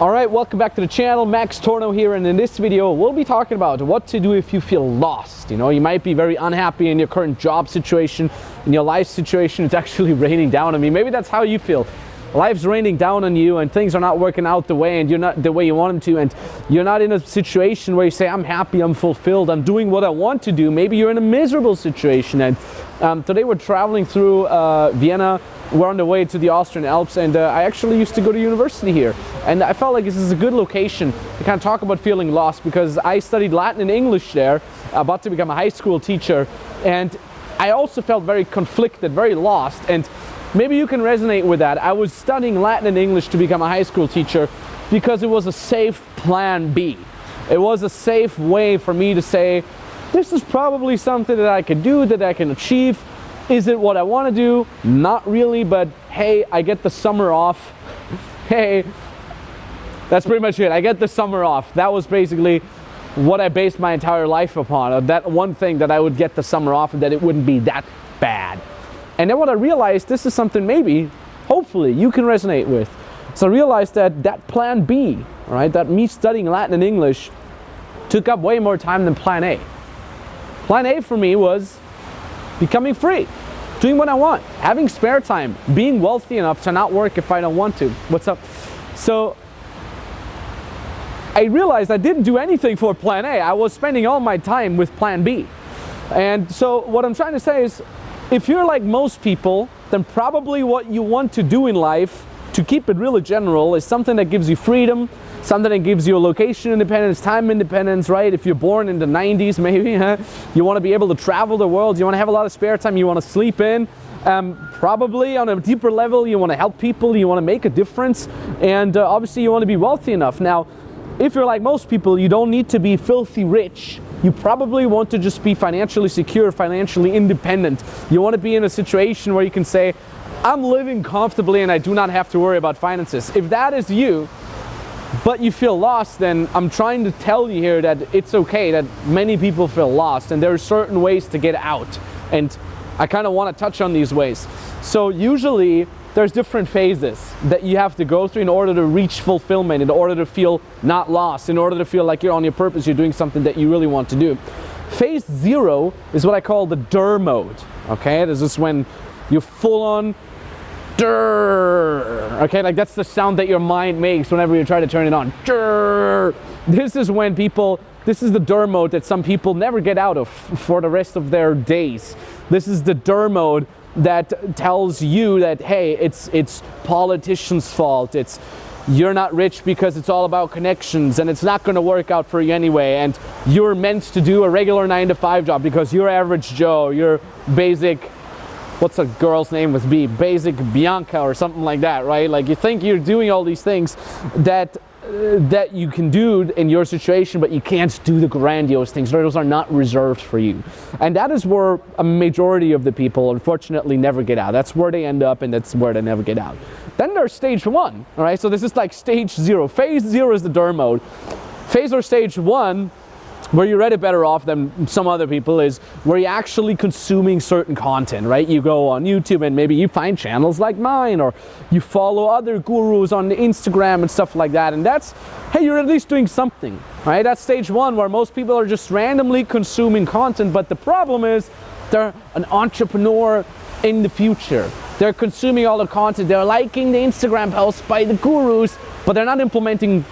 Alright, welcome back to the channel. Max Tornow here, and in this video we'll be talking about what to do if you feel lost. You know, you might be very unhappy in your current job situation, in your life situation. It's actually raining down on me. Maybe that's how you feel. Life's raining down on you and things are not working out the way you want them to, and you're not in a situation where you say, I'm happy, I'm fulfilled, I'm doing what I want to do. Maybe you're in a miserable situation, and today we're traveling through Vienna. We're on the way to the Austrian Alps, and I actually used to go to university here, and I felt like this is a good location to kind of talk about feeling lost, because I studied Latin and English there, about to become a high school teacher, and I also felt very conflicted, very lost. And maybe you can resonate with that. I was studying Latin and English to become a high school teacher because it was a safe plan B. It was a safe way for me to say, this is probably something that I can do, that I can achieve. Is it what I want to do? Not really, but hey, I get the summer off. Hey, that's pretty much it. I get the summer off. That was basically what I based my entire life upon. That one thing, that I would get the summer off and that it wouldn't be that bad. And then what I realized, this is something maybe, hopefully, you can resonate with. So I realized that plan B, right, that me studying Latin and English, took up way more time than plan A. Plan A for me was becoming free, doing what I want, having spare time, being wealthy enough to not work if I don't want to. What's up? So I realized I didn't do anything for plan A. I was spending all my time with plan B. And so what I'm trying to say is, if you're like most people, then probably what you want to do in life, to keep it really general, is something that gives you freedom, something that gives you a location independence, time independence, right? If you're born in the 90s, maybe, you want to be able to travel the world, you want to have a lot of spare time, you want to sleep in. Probably on a deeper level, you want to help people, you want to make a difference, and obviously you want to be wealthy enough. Now, if you're like most people, you don't need to be filthy rich. You probably want to just be financially secure, financially independent. You want to be in a situation where you can say, I'm living comfortably and I do not have to worry about finances. If that is you, but you feel lost, then I'm trying to tell you here that it's okay, that many people feel lost, and there are certain ways to get out. And I kind of want to touch on these ways. So usually there's different phases that you have to go through in order to reach fulfillment, in order to feel not lost, in order to feel like you're on your purpose, you're doing something that you really want to do. Phase 0 is what I call the DER mode. Okay, this is when you're full on DER. Okay, like that's the sound that your mind makes whenever you try to turn it on. DER. This is when this is the DER mode that some people never get out of for the rest of their days. This is the DER mode that tells you that, hey, it's politicians' fault, you're not rich because it's all about connections, and it's not going to work out for you anyway, and you're meant to do a regular 9-to-5 job because you're average Joe, you're basic, what's a girl's name with B? Basic Bianca or something like that, right? Like, you think you're doing all these things that you can do in your situation, but you can't do the grandiose things. Those are not reserved for you. And that is where a majority of the people, unfortunately, never get out. That's where they end up, and that's where they never get out. Then there's stage 1, all right? So this is like stage 0. Phase 0 is the DER mode. Phase or stage 1, where you're already better off than some other people, is where you're actually consuming certain content, right? You go on YouTube and maybe you find channels like mine, or you follow other gurus on Instagram and stuff like that. And that's, hey, you're at least doing something, right? That's stage 1, where most people are just randomly consuming content. But the problem is, they're an entrepreneur in the future. They're consuming all the content. They're liking the Instagram posts by the gurus, but they're not implementing.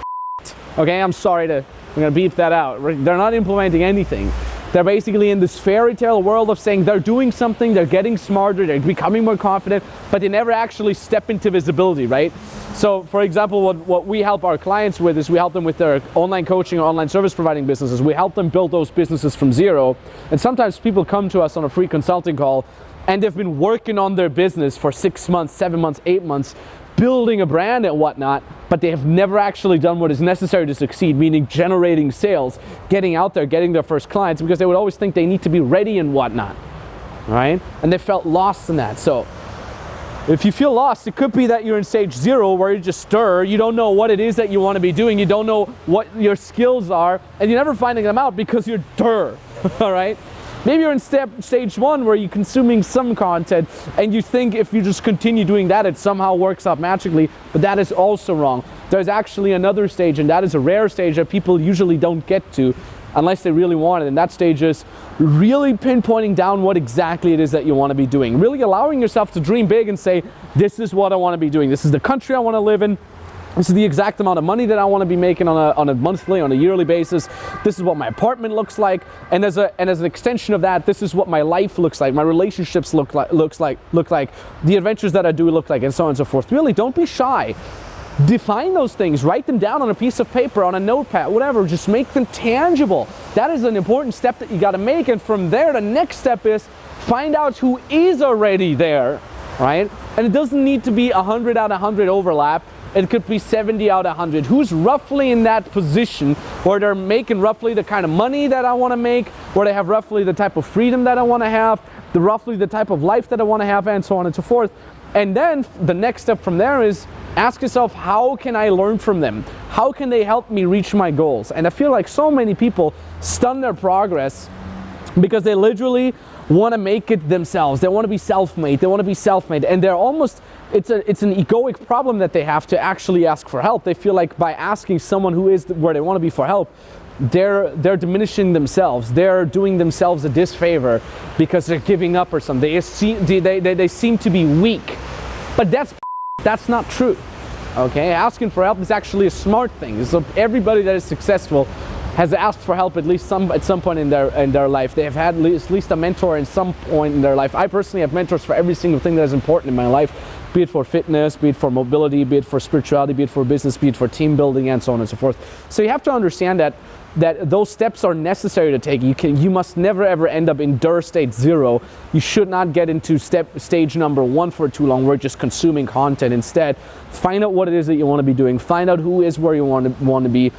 Okay, I'm going to beep that out. They're not implementing anything. They're basically in this fairy tale world of saying they're doing something, they're getting smarter, they're becoming more confident, but they never actually step into visibility, right? So, for example, what we help our clients with is we help them with their online coaching or online service providing businesses. We help them build those businesses from zero. And sometimes people come to us on a free consulting call, and they've been working on their business for 6 months, 7 months, 8 months, building a brand and whatnot, but they have never actually done what is necessary to succeed, meaning generating sales, getting out there, getting their first clients, because they would always think they need to be ready and whatnot, right? And they felt lost in that. So if you feel lost, it could be that you're in stage 0, where you just stir, you don't know what it is that you want to be doing, you don't know what your skills are, and you're never finding them out because you're DER, all right? Maybe you're in stage 1, where you're consuming some content and you think if you just continue doing that, it somehow works out magically, but that is also wrong. there's actually another stage, and that is a rare stage that people usually don't get to unless they really want it. And that stage is really pinpointing down what exactly it is that you want to be doing. Really allowing yourself to dream big and say, this is what I want to be doing. This is the country I want to live in. This is the exact amount of money that I want to be making on a monthly, on a yearly basis. This is what my apartment looks like. And as an extension of that, this is what my life looks like, my relationships look like, the adventures that I do look like, and so on and so forth. Really, don't be shy. Define those things, write them down on a piece of paper, on a notepad, whatever, just make them tangible. That is an important step that you got to make. And from there, the next step is find out who is already there, right? And it doesn't need to be 100 out of 100 overlap. It could be 70 out of 100. Who's roughly in that position where they're making roughly the kind of money that I want to make, where they have roughly the type of freedom that I want to have, roughly the type of life that I want to have, and so on and so forth. And then the next step from there is ask yourself, how can I learn from them? How can they help me reach my goals? And I feel like so many people stun their progress because they literally want to make it themselves. They want to be self-made. They want to be self-made. And they're almost, it's an egoic problem that they have to actually ask for help. They feel like by asking someone who is where they want to be for help, they're diminishing themselves. They're doing themselves a disfavor because they're giving up or something. They seem to be weak. But that's not true. Okay, asking for help is actually a smart thing. So everybody that is successful has asked for help at some point in their life. They have had at least a mentor in some point in their life. I personally have mentors for every single thing that is important in my life, be it for fitness, be it for mobility, be it for spirituality, be it for business, be it for team building, and so on and so forth. So you have to understand that those steps are necessary to take. You must never ever end up in DER state 0. You should not get into stage number 1 for too long, where you're just consuming content. Instead, find out what it is that you want to be doing. Find out who is where you want to be.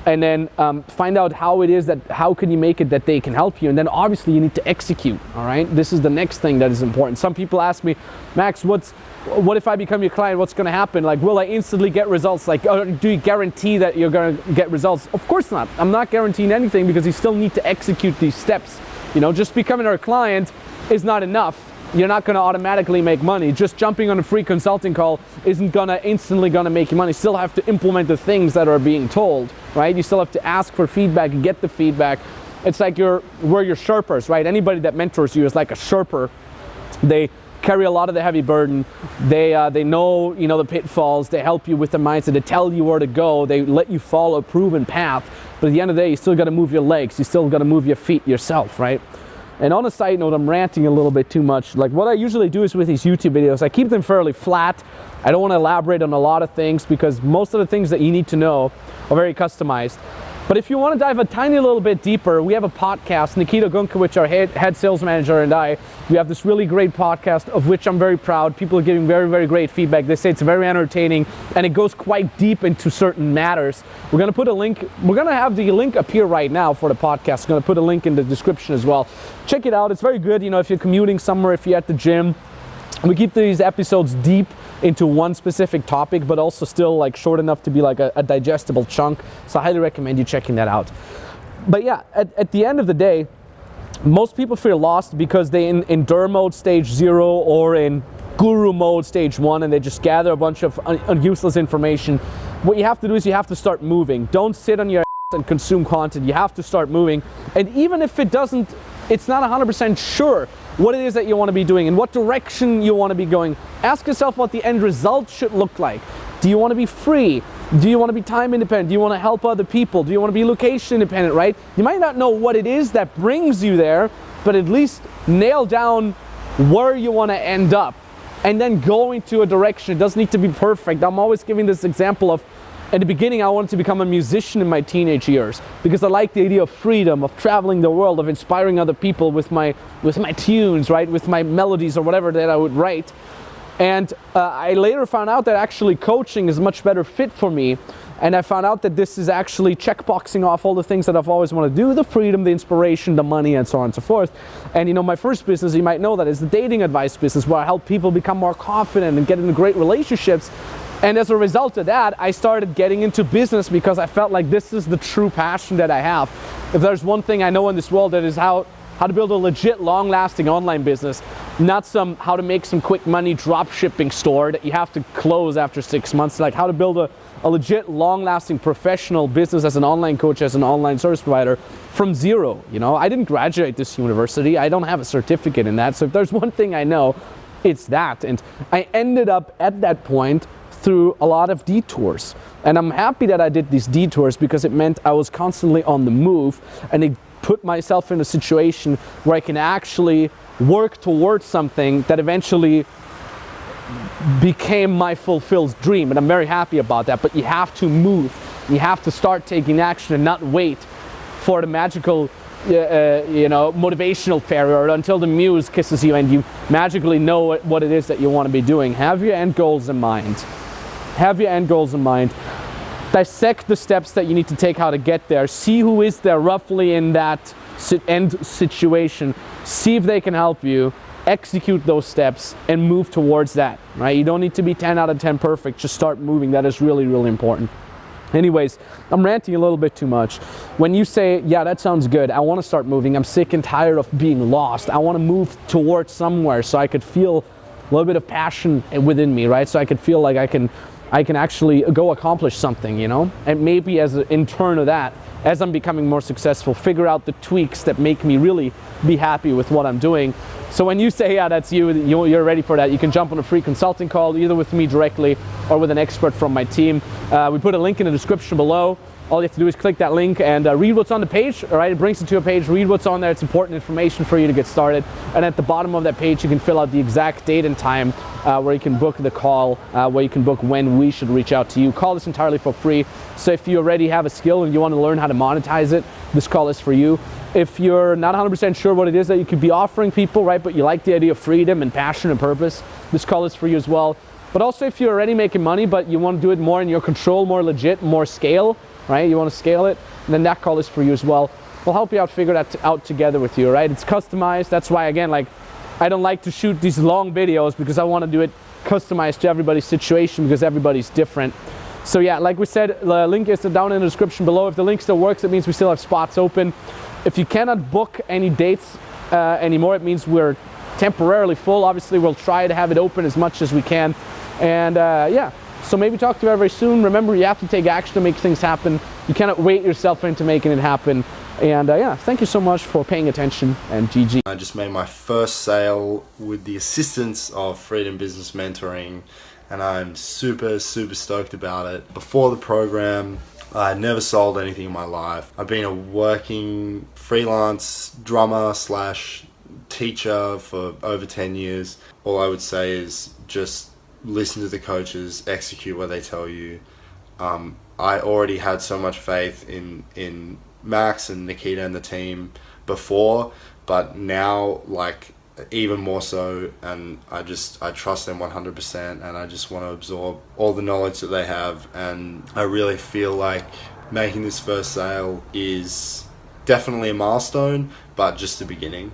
And then find out how can you make it that they can help you, and then obviously you need to execute. All right, this is the next thing that is important. Some people ask me, Max, what if I become your client? What's going to happen? Like, will I instantly get results? Like, do you guarantee that you're going to get results? Of course not. I'm not guaranteeing anything, because you still need to execute these steps. You know, just becoming our client is not enough. You're not going to automatically make money. Just jumping on a free consulting call isn't instantly gonna make you money. You still have to implement the things that are being told, right? You still have to ask for feedback and get the feedback. It's like we're your Sherpas, right? Anybody that mentors you is like a Sherpa. They carry a lot of the heavy burden. They know, the pitfalls. They help you with the mindset. They tell you where to go. They let you follow a proven path. But at the end of the day, you still got to move your legs. You still got to move your feet yourself, right? And on a side note, I'm ranting a little bit too much. Like, what I usually do is with these YouTube videos, I keep them fairly flat. I don't want to elaborate on a lot of things, because most of the things that you need to know are very customized. But if you want to dive a tiny little bit deeper, we have a podcast. Nikita Gunkewicz, our head sales manager, and I, we have this really great podcast, of which I'm very proud. People are giving very, very great feedback. They say it's very entertaining, and it goes quite deep into certain matters. We're going to put a link. We're going to have the link up here right now for the podcast. I'm going to put a link in the description as well. Check it out. It's very good. If you're commuting somewhere, if you're at the gym. We keep these episodes deep into one specific topic, but also still like short enough to be like a digestible chunk. So I highly recommend you checking that out. But yeah, at the end of the day, most people feel lost because they in DER mode stage 0 or in guru mode stage 1, and they just gather a bunch of useless information. What you have to do is you have to start moving. Don't sit on your ass and consume content. You have to start moving. And even if it's not 100% sure what it is that you want to be doing and what direction you want to be going, ask yourself what the end result should look like. Do you want to be free? Do you want to be time independent? Do you want to help other people? Do you want to be location independent, right? You might not know what it is that brings you there, but at least nail down where you want to end up and then go into a direction. It doesn't need to be perfect. I'm always giving this example of, in the beginning, I wanted to become a musician in my teenage years because I like the idea of freedom, of traveling the world, of inspiring other people with my tunes, right? With my melodies or whatever that I would write. And I later found out that actually coaching is a much better fit for me. And I found out that this is actually checkboxing off all the things that I've always wanted to do: the freedom, the inspiration, the money, and so on and so forth. And my first business, you might know that, is the dating advice business, where I help people become more confident and get into great relationships. And as a result of that, I started getting into business because I felt like this is the true passion that I have. If there's one thing I know in this world, that is how how to build a legit long-lasting online business, not some how to make some quick money drop shipping store that you have to close after 6 months. Like how to build a legit long-lasting professional business as an online coach, as an online service provider from zero. You know, I didn't graduate this university. I don't have a certificate in that. So if there's one thing I know, it's that. And I ended up at that point through a lot of detours. And I'm happy that I did these detours because it meant I was constantly on the move, and it put myself in a situation where I can actually work towards something that eventually became my fulfilled dream. And I'm very happy about that. But you have to move. You have to start taking action and not wait for the magical motivational fairy, or until the muse kisses you and you magically know what it is that you want to be doing. Have your end goals in mind. Have your end goals in mind. Dissect the steps that you need to take how to get there. See who is there roughly in that end situation. See if they can help you. Execute those steps and move towards that, right? You don't need to be 10 out of 10 perfect. Just start moving. That is really, really important. Anyways, I'm ranting a little bit too much. When you say, yeah, that sounds good, I want to start moving. I'm sick and tired of being lost. I want to move towards somewhere so I could feel a little bit of passion within me, right? So I could feel like I can actually go accomplish something, you know? And maybe in turn of that, as I'm becoming more successful, figure out the tweaks that make me really be happy with what I'm doing. So when you say, yeah, that's you're ready for that, you can jump on a free consulting call, either with me directly or with an expert from my team. We put a link in the description below. All you have to do is click that link and read what's on the page. All right, it brings you to a page. Read what's on there. It's important information for you to get started. And at the bottom of that page, you can fill out the exact date and time where you can book the call, where you can book when we should reach out to you. Call is entirely for free. So if you already have a skill and you want to learn how to monetize it, this call is for you. If you're not 100% sure what it is that you could be offering people, right, but you like the idea of freedom and passion and purpose, this call is for you as well. But also if you're already making money, but you want to do it more in your control, more legit, more scale, right? You want to scale it, then that call is for you as well. We'll help you out, figure that out together with you, right? It's customized. That's why, again, like, I don't like to shoot these long videos because I want to do it customized to everybody's situation because everybody's different. So yeah, like we said, the link is down in the description below. If the link still works, it means we still have spots open. If you cannot book any dates anymore, it means we're temporarily full. Obviously, we'll try to have it open as much as we can. And yeah, so maybe talk to you very soon. Remember, you have to take action to make things happen. You cannot wait yourself into making it happen. And yeah, thank you so much for paying attention, and GG. I just made my first sale with the assistance of Freedom Business Mentoring, and I'm super stoked about it. Before the program, I had never sold anything in my life. I've been a working freelance drummer / teacher for over 10 years. All I would say is just listen to the coaches, execute what they tell you. I already had so much faith in Max and Nikita and the team before, but now, like, even more so, and I trust them 100%, and I just want to absorb all the knowledge that they have. And I really feel like making this first sale is definitely a milestone, but just the beginning.